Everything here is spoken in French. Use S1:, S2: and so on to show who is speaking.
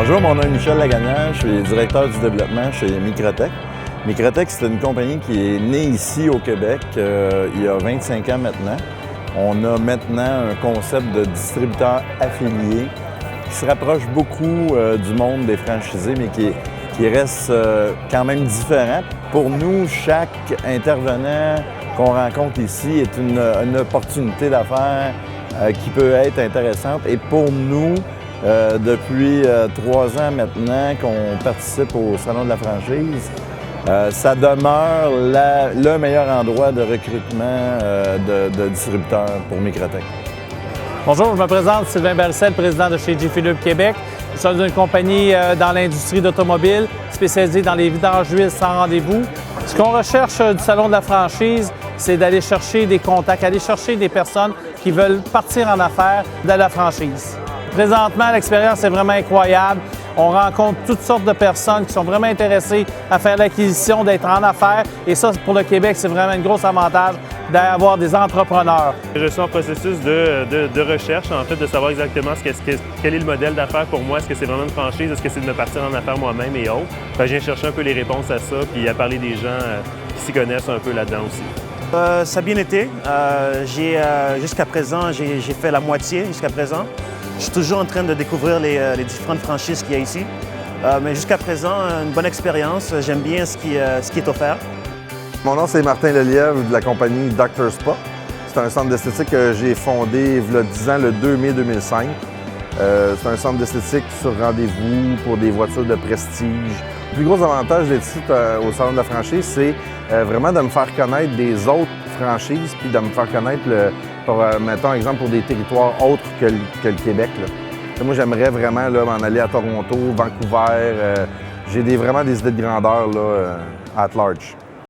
S1: Bonjour, mon nom est Michel Lagagnan, je suis directeur du développement chez Microtech. Microtech, c'est une compagnie qui est née ici au Québec il y a 25 ans maintenant. On a maintenant un concept de distributeur affilié qui se rapproche beaucoup du monde des franchisés, mais qui reste quand même différent. Pour nous, chaque intervenant qu'on rencontre ici est une opportunité d'affaires qui peut être intéressante. Et pour nous, depuis 3 ans maintenant qu'on participe au Salon de la franchise, ça demeure le meilleur endroit de recrutement de distributeurs pour Microtech.
S2: Bonjour, je me présente Sylvain Barricel, président de chez G-Philip Québec. Nous sommes une compagnie dans l'industrie d'automobile spécialisée dans les vidanges d'huile sans rendez-vous. Ce qu'on recherche du Salon de la franchise, c'est d'aller chercher des contacts, aller chercher des personnes qui veulent partir en affaires de la franchise. Présentement, l'expérience est vraiment incroyable. On rencontre toutes sortes de personnes qui sont vraiment intéressées à faire l'acquisition, d'être en affaires. Et ça, pour le Québec, c'est vraiment un gros avantage d'avoir des entrepreneurs.
S3: Je suis en processus de recherche, en fait, de savoir exactement quel est le modèle d'affaires pour moi. Est-ce que c'est vraiment une franchise? Est-ce que c'est de me partir en affaires moi-même et autres? Je viens chercher un peu les réponses à ça, puis à parler des gens qui s'y connaissent un peu là-dedans aussi.
S4: Ça a bien été. Jusqu'à présent, j'ai fait la moitié jusqu'à présent. Je suis toujours en train de découvrir les différentes franchises qu'il y a ici. Mais jusqu'à présent, une bonne expérience. J'aime bien ce qui est offert.
S5: Mon nom, c'est Martin Lelièvre de la compagnie Dr Spa. C'est un centre d'esthétique que j'ai fondé il y a 10 ans, le 2 mai 2005. C'est un centre d'esthétique sur rendez-vous pour des voitures de prestige. Le plus gros avantage d'être ici au Salon de la franchise, c'est vraiment de me faire connaître des autres franchises puis de me faire connaître, mettons exemple, pour des territoires autres que le Québec. Là. Moi, j'aimerais vraiment m'en aller à Toronto, Vancouver. J'ai vraiment des idées de grandeur là, at large.